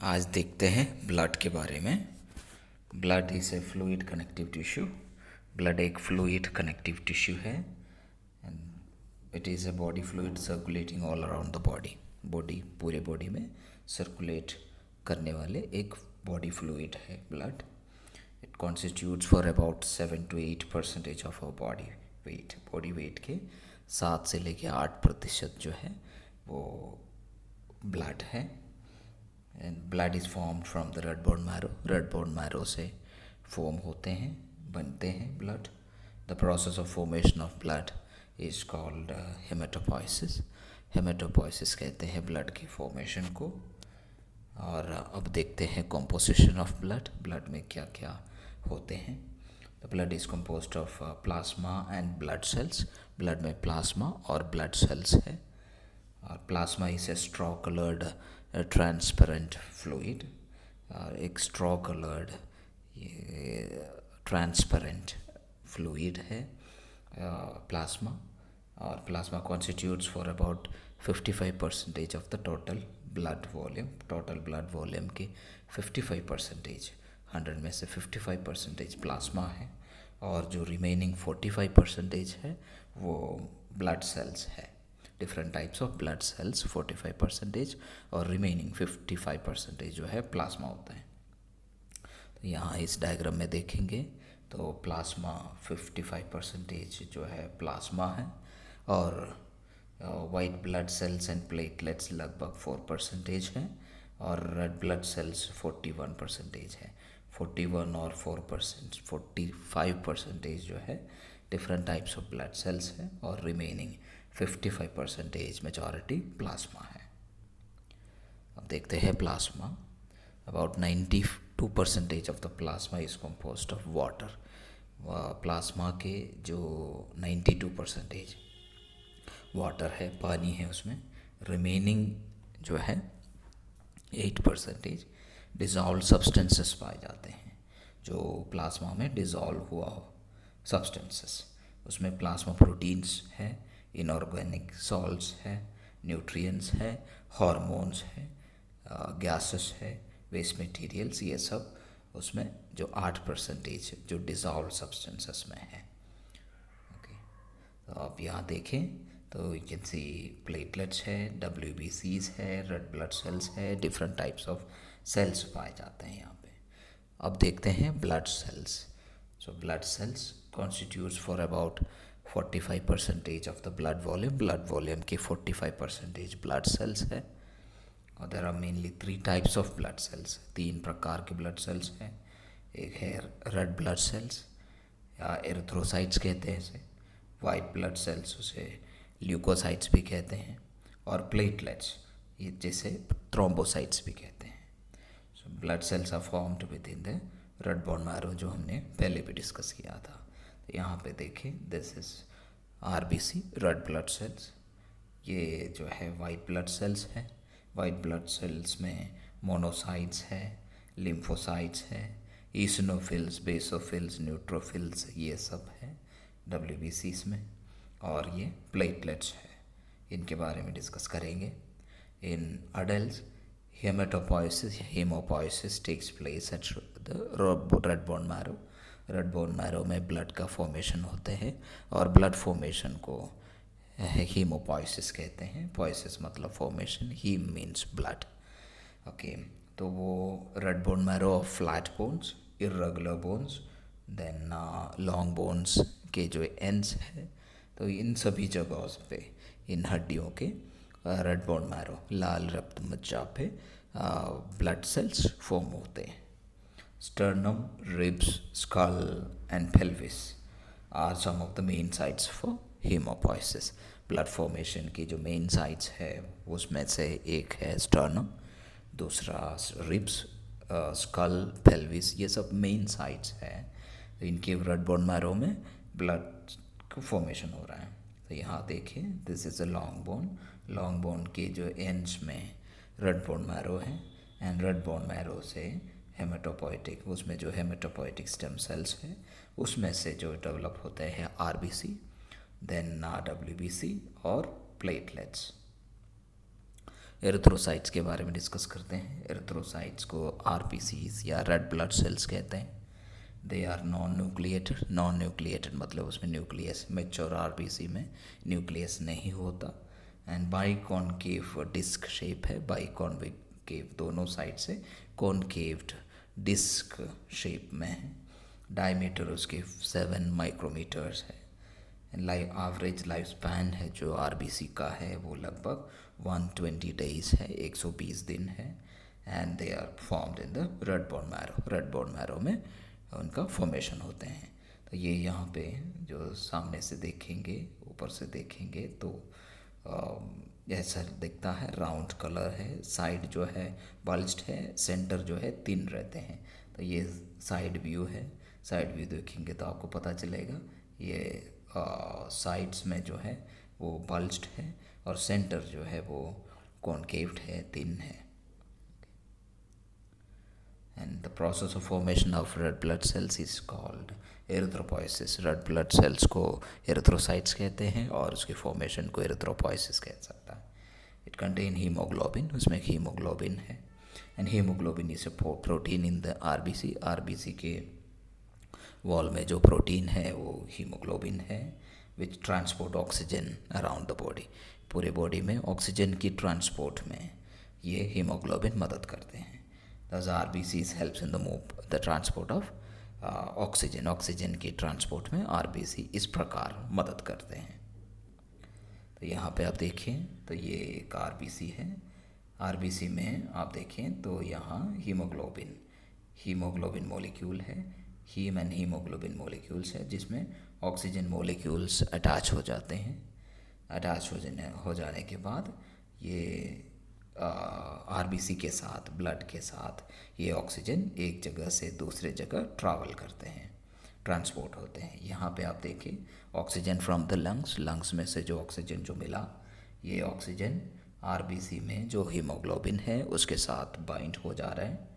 आज देखते हैं ब्लड के बारे में। Blood is a fluid connective tissue. Blood एक फ्लूइड कनेक्टिव टिश्यू है and it is a body fluid circulating all around the body पूरे बॉडी में सर्कुलेट करने वाले एक बॉडी फ्लूइड है blood. It constitutes for about 7 to 8% of our body weight के 7 से लेके 8% जो है वो ब्लड है। And blood is formed from the red bone marrow से फॉर्म होते हैं, बनते हैं blood. The process of formation of blood is called haematopoiesis. Haematopoiesis कहते हैं ब्लड की फॉर्मेशन को। और अब देखते हैं कॉम्पोजिशन ऑफ ब्लड में क्या क्या होते हैं। The blood is composed of plasma and blood cells. Blood में प्लाज्मा और ब्लड सेल्स है। और plasma is a straw coloured transparent fluid. एक स्ट्रॉ कलर्ड ट्रांसपेरेंट फ्लूइड है प्लाज्मा। और plasma constitutes for about 55% of the total blood volume. Total blood volume के 55%, 100 में से 55% प्लाज्मा है। और जो रिमेनिंग 45% है वो ब्लड सेल्स है। Different types of blood sales 45% और रिमेनिंग 55% जो है प्लाज्मा होता है। तो यहाँ इस डायग्राम में देखेंगे तो प्लाज्मा 55% जो है प्लाज्मा है। और white blood sales and platelets लगभग 4% है। और रेड ब्लड सेल्स 41% है। 41 और 4%, 45% जो है different types of blood cells है। और रिमेनिंग 55% मेजॉरिटी प्लाज्मा है। अब देखते हैं plasma. About 92% of the plasma is composed of water. Plasma के जो 92% वाटर है, पानी है उसमें। रिमेनिंग जो है 8% डिज़ोल्व सब्सटेंसेस पाए जाते हैं। जो प्लाज्मा में डिज़ोल्व हुआ हो सब्सटेंसेस, उसमें प्लाज्मा प्रोटीन्स है, इनऑर्गेनिक सॉल्ट्स है, न्यूट्रिएंट्स है, हार्मोन्स है, गैसेस है, वेस्ट मटेरियल्स, ये सब उसमें जो 8% जो डिज़ोल्व सब्सटेंसेस में है। ओके, तो आप यहाँ देखें तो यू कैन सी प्लेटलेट्स है, WBCs है, रेड ब्लड सेल्स है, डिफरेंट टाइप्स ऑफ सेल्स पाए जाते हैं यहाँ पे। अब देखते हैं blood cells. So blood cells constitutes for about 45% of the blood volume. Blood volume के 45% ब्लड सेल्स है। और there are mainly 3 types of blood cells. 3 प्रकार के ब्लड सेल्स हैं। एक है रेड ब्लड सेल्स या एरिथ्रोसाइट्स कहते हैं इसे। वाइट ब्लड सेल्स उसे ल्यूकोसाइट्स भी कहते हैं। और प्लेटलेट्स ये जैसे थ्रोम्बोसाइट्स भी कहते हैं। So blood cells are formed within the red bone marrow, जो हमने पहले भी डिस्कस किया था। तो यहाँ पे देखें, this is RBC, red blood cells. ये जो है वाइट ब्लड सेल्स है। वाइट ब्लड सेल्स में मोनोसाइट्स है, लिम्फोसाइट्स है, ईसिनोफिल्स, बेसोफिल्स, न्यूट्रोफिल्स, ये सब है WBCs में। और ये प्लेटलेट्स है, इनके बारे में डिस्कस करेंगे। In adult haemopoiesis takes place at the red bone marrow. Red bone marrow में ब्लड का फॉर्मेशन होते हैं और ब्लड फॉर्मेशन को हीमोपोइसिस कहते हैं। पोइसिस मतलब formation, haem means blood. Okay, तो वो red bone marrow of flat bones, irregular bones, then long bones के जो एंड्स है, तो इन सभी जगहों पे, इन हड्डियों के रेड बोन मैरो, लाल रक्त मज्जा पे ब्लड सेल्स फॉर्म होते हैं। Sternum, ribs, skull and pelvis are some of the main sites for haemopoiesis. Blood formation की जो मेन साइट्स है उसमें से एक है स्टर्नम, दूसरा रिब्स, स्कल, पेल्विस, ये सब मेन साइट्स है। तो इनके रेड बोन मैरो में ब्लड का फॉर्मेशन हो रहा है। तो यहाँ देखिए, this is a long bone. Long bone के जो एंड्स में रेड बोन मैरो है। एंड रेड बोन मैरो से हेमेटोपोइटिक, उसमें जो हेमेटोपोइटिक स्टेम सेल्स है उसमें से जो डेवलप होते हैं RBC, देन WBC और प्लेटलेट्स। एरिथ्रोसाइट्स के बारे में डिस्कस करते हैं। एरिथ्रोसाइट्स को आरपीसीज या रेड ब्लड सेल्स कहते हैं। दे आर नॉन न्यूक्लिएटेड मतलब उसमें न्यूक्लियस, मैच्योर आरबीसी में न्यूक्लियस नहीं होता। एंड बाइकॉनकेव डिस्क शेप है, बाइकॉनकेव दोनों साइड से कॉनकेव्ड डिस्क शेप में है। डायमीटर उसके 7 माइक्रोमीटर्स है। एवरेज लाइफ स्पैन है जो आरबीसी का है वो लगभग 120 डेज है, 120 दिन है। And they are formed in the red bone marrow में उनका फॉर्मेशन होते हैं। तो ये यहाँ पे जो सामने से देखेंगे, ऊपर से देखेंगे तो ऐसा दिखता है, राउंड कलर है, साइड जो है बल्ज्ड है, सेंटर जो है थिन रहते हैं। तो ये साइड व्यू है। साइड व्यू देखेंगे तो आपको पता चलेगा ये साइड्स में जो है वो बल्ज्ड है और सेंटर जो है वो कॉनकेव्ड है, थिन है। And the process of formation of red blood cells is called erythropoiesis. Red blood sales को एरिथ्रोसाइट्स कहते हैं और उसकी फॉर्मेशन को एरिथ्रोपोइसिस कह सकता है। इट कंटेन हीमोग्लोबिन, उसमें हीमोग्लोबिन है। And haemoglobin is a protein in the RBC. RBC के वॉल में जो प्रोटीन है वो हीमोग्लोबिन है, विच transport oxygen around the body. पूरे बॉडी में ऑक्सीजन की ट्रांसपोर्ट में ये हीमोग्लोबिन मदद करते हैं। Thus RBCs helps in the transport of oxygen. Oxygen की ट्रांसपोर्ट में आरबीसी इस प्रकार मदद करते हैं। तो यहाँ पे आप देखें तो ये एक आरबीसी है। आरबीसी में आप देखें तो यहाँ हीमोग्लोबिन मॉलिक्यूल है, हीम एंड हीमोग्लोबिन मॉलिक्यूल्स है, जिसमें ऑक्सीजन मॉलिक्यूल्स अटैच हो जाते हैं। अटैच हो जाने के बाद ये आरबीसी के साथ, ब्लड के साथ ये ऑक्सीजन एक जगह से दूसरे जगह ट्रैवल करते हैं, ट्रांसपोर्ट होते हैं। यहाँ पे आप देखिए ऑक्सीजन फ्रॉम द लंग्स में से जो ऑक्सीजन जो मिला, ये ऑक्सीजन आरबीसी में जो हीमोग्लोबिन है उसके साथ बाइंड हो जा रहा है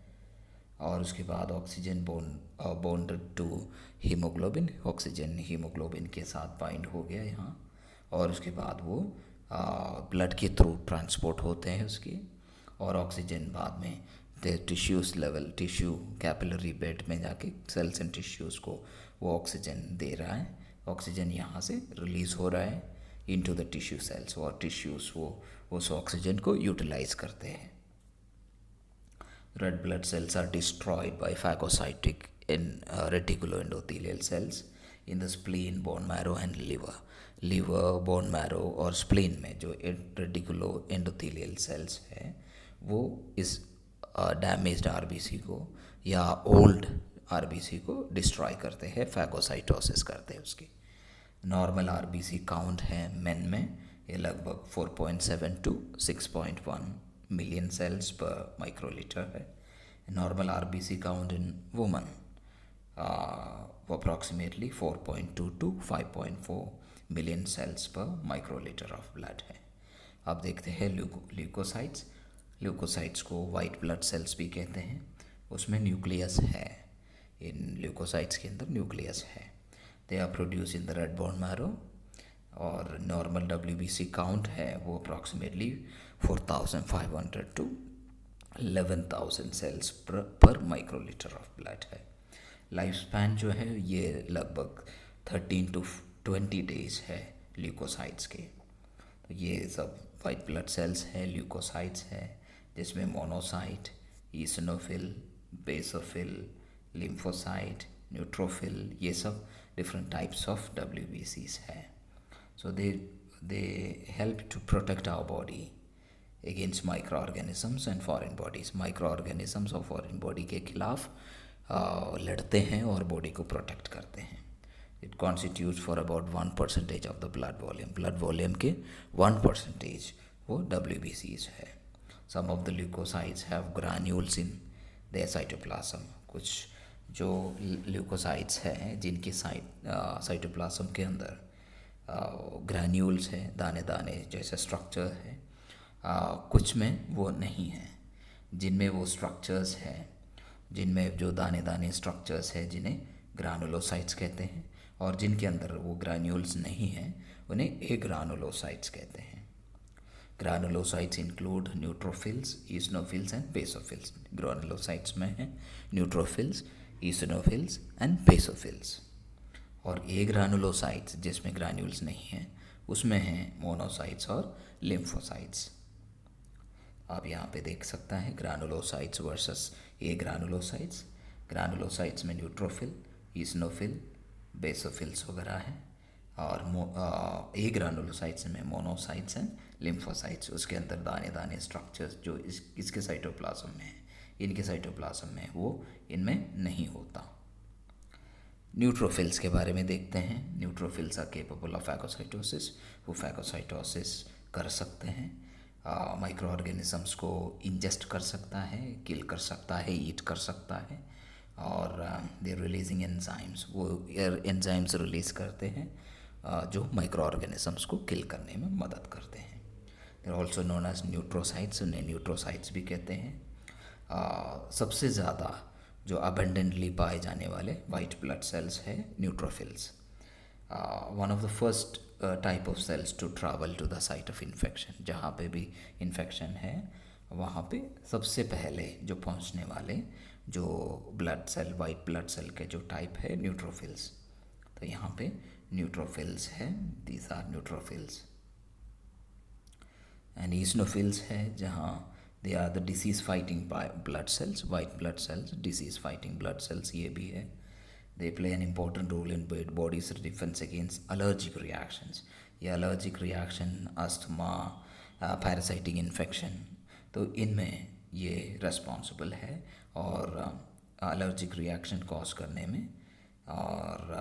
और उसके बाद oxygen bonded to haemoglobin, oxygen haemoglobin के साथ बाइंड हो गया यहाँ और उसके बाद वो ब्लड के थ्रू ट्रांसपोर्ट होते हैं उसके, और ऑक्सीजन बाद में टिश्यू कैपिलरी बेड में जाके सेल्स एंड टिश्यूज़ को वो ऑक्सीजन दे रहा है। ऑक्सीजन यहाँ से रिलीज़ हो रहा है इनटू द टिश्यू सेल्स और टिश्यूज़ वो उस ऑक्सीजन को यूटिलाइज करते हैं। Red blood cells are destroyed by phagocytic in reticuloendothelial cells in the spleen, bone marrow and liver, bone marrow और स्प्लीन में जो रेटिकुलो एंडोथेलियल सेल्स है वो इस डैमेज्ड आरबीसी को या ओल्ड आरबीसी को डिस्ट्रॉय करते हैं, फैगोसाइटोसिस करते हैं उसकी। नॉर्मल आरबीसी काउंट है मेन में ये लगभग 4.7 to 6.1 million sales per microlitre है। Normal RBC count in woman वो approximately 4.2 to 5.4 million sales per microlitre of blood है। अब देखते हैं ल्यूकोसाइट्स। ल्यूकोसाइट्स को वाइट ब्लड सेल्स भी कहते हैं। उसमें न्यूक्लियस है, इन ल्यूकोसाइट्स के अंदर न्यूक्लियस है। They are produce in the red bone marrow और नॉर्मल डब्ल्यूबीसी काउंट है वो approximately 4,500 to 11,000 cells per microlitre of blood है। लाइफ स्पैन जो है ये लगभग 13 to 20 डेज है ल्यूकोसाइट्स के। तो ये सब वाइट ब्लड सेल्स है, ल्यूकोसाइट्स है, जिसमें monocyte, eosinophil, basophil, lymphocyte, neutrophil, ये सब डिफरेंट टाइप्स ऑफ WBCs है। So they help to protect our body against microorganisms and foreign bodies. Microorganisms और फॉरेन बॉडी के खिलाफ लड़ते हैं और बॉडी को प्रोटेक्ट करते हैं। It constitutes for about 1% of the blood volume. Blood volume के 1% वो WBCs है। Some of the leucocytes have granules in their cytoplasm. कुछ जो ल्यूकोसाइट्स हैं जिनके साइटोप्लाज्म के अंदर ग्रैन्यूल्स हैं, दाने दाने जैसे स्ट्रक्चर है, कुछ में वो नहीं है। जिनमें वो स्ट्रक्चर्स हैं, जिनमें जो दाने दाने स्ट्रक्चर्स हैं जिन्हें ग्रानुलोसाइट्स कहते हैं, और जिनके अंदर वो ग्रैन्यूल्स नहीं हैं उन्हें एग्रानुलोसाइट्स कहते हैं। ग्रानुलोसाइट्स इंक्लूड न्यूट्रोफिल्स, ईसनोफिल्स एंड बेसोफिल्स। ग्रानुलोसाइट्स में है न्यूट्रोफिल्स, ईसनोफिल्स एंड बेसोफिल्स। और ए ग्रानुलोसाइट्स जिसमें ग्रैन्यूल्स नहीं हैं उसमें हैं मोनोसाइट्स और लिम्फोसाइट्स। आप यहाँ पे देख सकता है ग्रानुलोसाइट्स वर्सेस ए ग्रानुलोसाइट्स। ग्रानुलोसाइट्स में न्यूट्रोफिल, ईसनोफिल, बेसोफिल्स वगैरह हैं, और ए ग्रानुलोसाइट्स में मोनोसाइट्स एंड लिम्फोसाइट्स। उसके अंदर दाने दाने स्ट्रक्चर्स जो इसके साइटोप्लाज्म में है, इनके साइटोप्लाज्म में वो इनमें नहीं होता। न्यूट्रोफिल्स के बारे में देखते हैं। Neutrophils are capable of phagocytosis. वो फैगोसाइटोसिस कर सकते हैं, माइक्रो ऑर्गेनिजम्स को इंजेस्ट कर सकता है, किल कर सकता है, ईट कर सकता है, और दे रिलीजिंग एंजाइम्स, वो एंजाइम्स रिलीज़ करते हैं जो माइक्रो ऑर्गेनिजम्स को किल करने में मदद करते हैं। They are also known as neutrocytes, उन्हें न्यूट्रोसाइट्स भी कहते हैं। सबसे ज़्यादा जो अबेंडेंटली पाए जाने वाले वाइट ब्लड सेल्स है neutrophils. One of the first type of cells to travel to the site of infection. जहाँ पे भी इन्फेक्शन है वहाँ पे सबसे पहले जो पहुँचने वाले जो blood cell, white blood cell के जो टाइप है न्यूट्रोफिल्स। तो यहाँ पे न्यूट्रोफिल्स है, these are neutrophils. And eosinophils है जहाँ they are the disease fighting blood cells, white blood cells, disease fighting blood cells ये भी है। They play an important role in body's defense against allergic reactions. ये allergic reaction, asthma, parasitic infection, तो इनमें ये responsible है और allergic reaction cause करने में और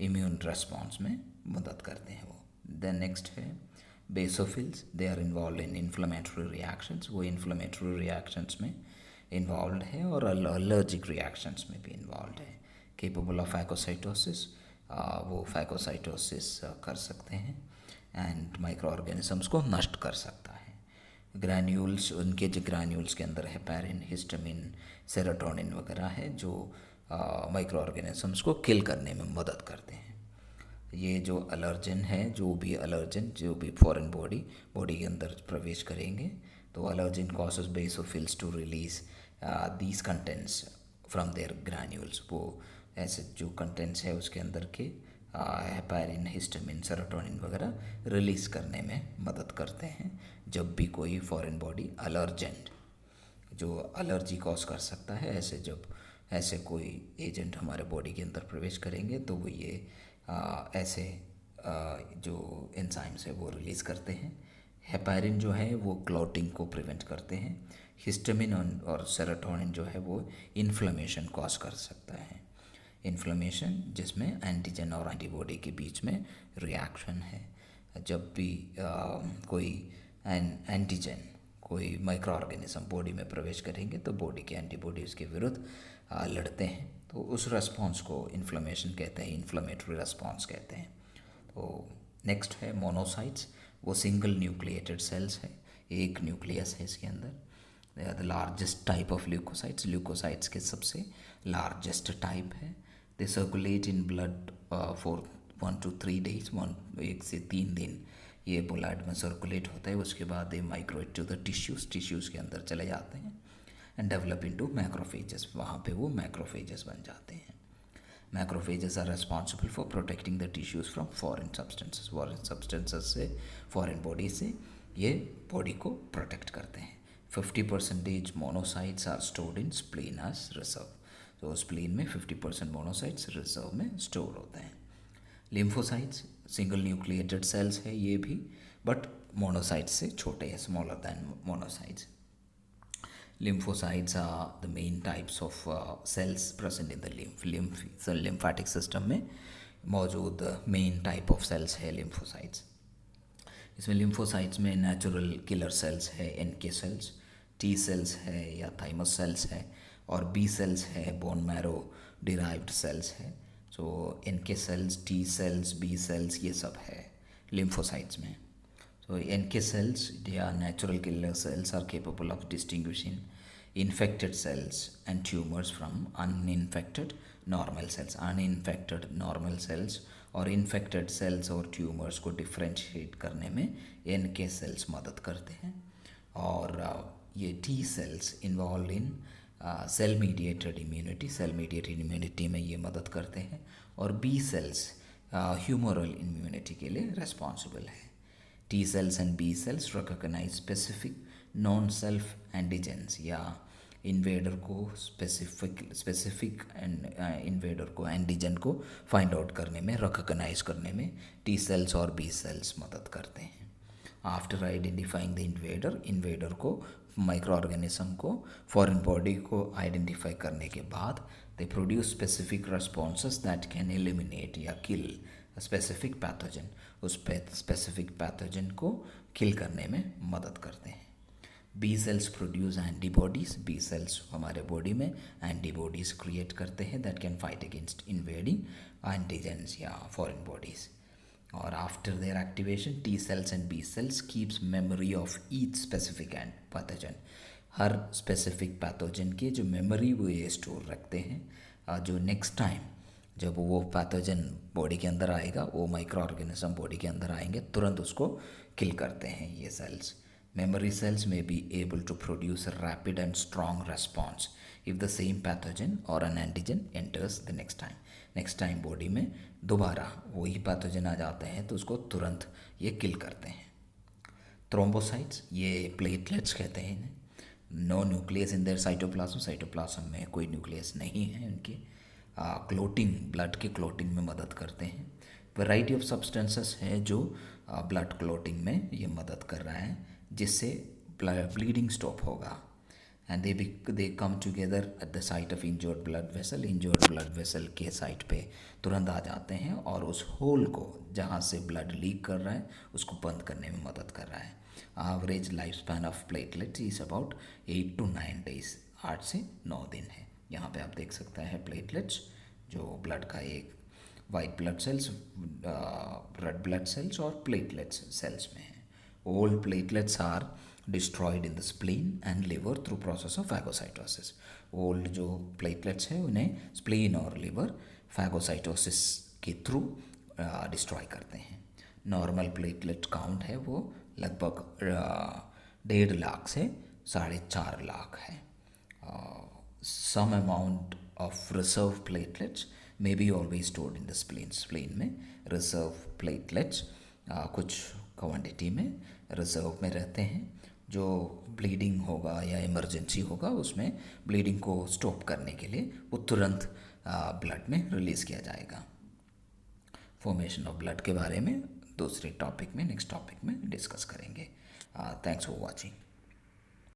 immune response में मदद करते हैं वो। Then next है basophils. They are involved in inflammatory reactions. वो inflammatory reactions में involved है और allergic reactions में भी involved है। केपेबल ऑफ फैगोसाइटोसिस, वो फैगोसाइटोसिस कर सकते हैं एंड माइक्रो ऑर्गेनिजम्स को नष्ट कर सकता है। ग्रैन्यूल्स, उनके जो ग्रैन्यूल्स के अंदर हेपारिन, हिस्टामिन, सेरोटोनिन वगैरह है जो माइक्रो ऑर्गेनिजम्स को किल करने में मदद करते हैं। ये जो अलर्जन है, जो भी फॉरेन बॉडी के अंदर प्रवेश करेंगे तो allergen causes basophils to release these contents from their granules. वो ऐसे जो कंटेंट्स है उसके अंदर के हेपारिन, हिस्टामिन, सेरोटोनिन वगैरह रिलीज़ करने में मदद करते हैं जब भी कोई फॉरेन बॉडी अलर्जन जो एलर्जी कॉज कर सकता है, ऐसे कोई एजेंट हमारे बॉडी के अंदर प्रवेश करेंगे तो वो ये ऐसे जो एंजाइम्स है वो रिलीज़ करते हैं। हेपारिन जो है वो क्लॉटिंग को प्रिवेंट करते हैं। हिस्टामिन और सेरोटोनिन जो है वो इन्फ्लेमेशन कॉज कर सकता है। इन्फ्लेमेशन जिसमें एंटीजन और एंटीबॉडी के बीच में रिएक्शन है। जब भी कोई एंटीजन, कोई माइक्रो ऑर्गेनिज्म बॉडी में प्रवेश करेंगे तो बॉडी के एंटीबॉडी उसके विरुद्ध लड़ते हैं, तो उस रेस्पॉन्स को इन्फ्लेमेशन कहते हैं, इन्फ्लेमेटरी रेस्पॉन्स कहते हैं। तो नेक्स्ट है मोनोसाइट्स। वो सिंगल न्यूक्लिएटेड सेल्स है, एक न्यूक्लियस है इसके अंदर। They are the largest type of leucocytes. Leucocytes के सबसे लार्जेस्ट टाइप है। They circulate in blood for 1 to 3 days, 1 से 3 दिन ये ब्लड में सर्कुलेट होता है। उसके बाद they migrate to the tissues के अंदर चले जाते हैं एंड डेवलप इनटू मैक्रोफेजेस। वहाँ पे वो मैक्रोफेजेस बन जाते हैं। Macrophages are responsible for protecting the tissues from foreign substances से, फॉरेन बॉडी से ये बॉडी को प्रोटेक्ट करते हैं। 50% monocytes are stored in spleen as reserve. तो स्प्लीन में 50% मोनोसाइट्स रिजर्व में स्टोर होते हैं। लिम्फोसाइट्स सिंगल न्यूक्लिएटेड सेल्स है ये भी, बट मोनोसाइट्स से छोटे हैं, smaller than monocytes. Lymphocytes are the main types of cells present in the lymphatic system में मौजूद मेन टाइप ऑफ सेल्स है लिम्फोसाइट्स। इसमें लिम्फोसाइट्स में नेचुरल किलर सेल्स है, NK सेल्स, T सेल्स है या थाइमस सेल्स है, और B सेल्स है, बोन मैरो डिराइव्ड सेल्स है। So NK cells, T cells, B cells ये सब है लिम्फोसाइट्स में। So NK cells, they are natural killer cells, are capable of distinguishing infected cells and tumors from uninfected normal cells. Uninfected normal cells और infected cells और tumours को differentiate करने में NK sales मदद करते हैं। और ये T cells involve in cell mediated immunity में ये मदद करते हैं। और B सेल्स ह्यूमरल इम्यूनिटी के लिए रेस्पॉन्सिबल है। T cells and B cells recognize specific non self antigens या इन्वेडर को स्पेसिफिक इन्वेडर को एंटीजन को फाइंड आउट करने में, रिकॉग्नाइज करने में T सेल्स और B सेल्स मदद करते हैं। आफ्टर आइडेंटिफाइंग द इन्वेडर को, माइक्रो ऑर्गेनिज्म को, फॉरेन बॉडी को आइडेंटिफाई करने के बाद they produce specific responses that can eliminate या किल स्पेसिफिक पैथोजन। उस स्पेसिफिक पैथोजन को किल करने में मदद करते हैं। B cells produce antibodies. B cells हमारे बॉडी में एंटीबॉडीज़ क्रिएट करते हैं that can fight against invading antigens या फॉरेन बॉडीज़। और after their activation T cells and B cells keeps memory of each specific and pathogen. हर specific pathogen की जो memory वो ये स्टोर रखते हैं, जो नेक्स्ट टाइम जब वो पैथोजन बॉडी के अंदर आएगा, वो माइक्रो ऑर्गेनिज्म बॉडी के अंदर आएंगे, तुरंत उसको किल करते हैं ये sales. Memory cells may be able to produce a rapid and strong response if the same pathogen or an antigen enters the next time. Next time body में दोबारा वही पैथोजन आ जाते हैं तो उसको तुरंत ये किल करते हैं। थ्रोम्बोसाइट्स, ये प्लेटलेट्स कहते हैं इन्हें। No nucleus in their cytoplasm में कोई न्यूक्लियस नहीं है उनके। क्लोटिंग, ब्लड के क्लोटिंग में मदद करते हैं। वैरायटी ऑफ सब्सटेंसेस है जो ब्लड क्लोटिंग में ये मदद कर रहा है, जिससे ब्लीडिंग स्टॉप होगा। And they come together at the site of injured blood vessel के साइट पे तुरंत आ जाते हैं और उस होल को जहाँ से ब्लड लीक कर रहा है उसको बंद करने में मदद कर रहा है। Average life span of platelets is about 8 to 9 days, 8 से 9 दिन है। यहाँ पे आप देख सकते हैं प्लेटलेट्स, जो ब्लड का एक white blood sales, red blood sales और प्लेटलेट्स सेल्स में है। All platelets are destroyed in the spleen and liver through process of phagocytosis. All जो platelets है उन्हें spleen और liver phagocytosis के थ्रू डिस्ट्रॉय करते हैं। नॉर्मल प्लेटलेट काउंट है वो लगभग 1.5 लाख से 4.5 लाख है। Some amount of reserve platelets may be always stored in the spleen में रिजर्व प्लेटलेट्स कुछ क्वांटिटी में रिजर्व में रहते हैं, जो ब्लीडिंग होगा या इमरजेंसी होगा उसमें ब्लीडिंग को स्टॉप करने के लिए वो तुरंत ब्लड में रिलीज़ किया जाएगा। फॉर्मेशन ऑफ ब्लड के बारे में दूसरे टॉपिक में, नेक्स्ट टॉपिक में डिस्कस करेंगे। Thanks for watching.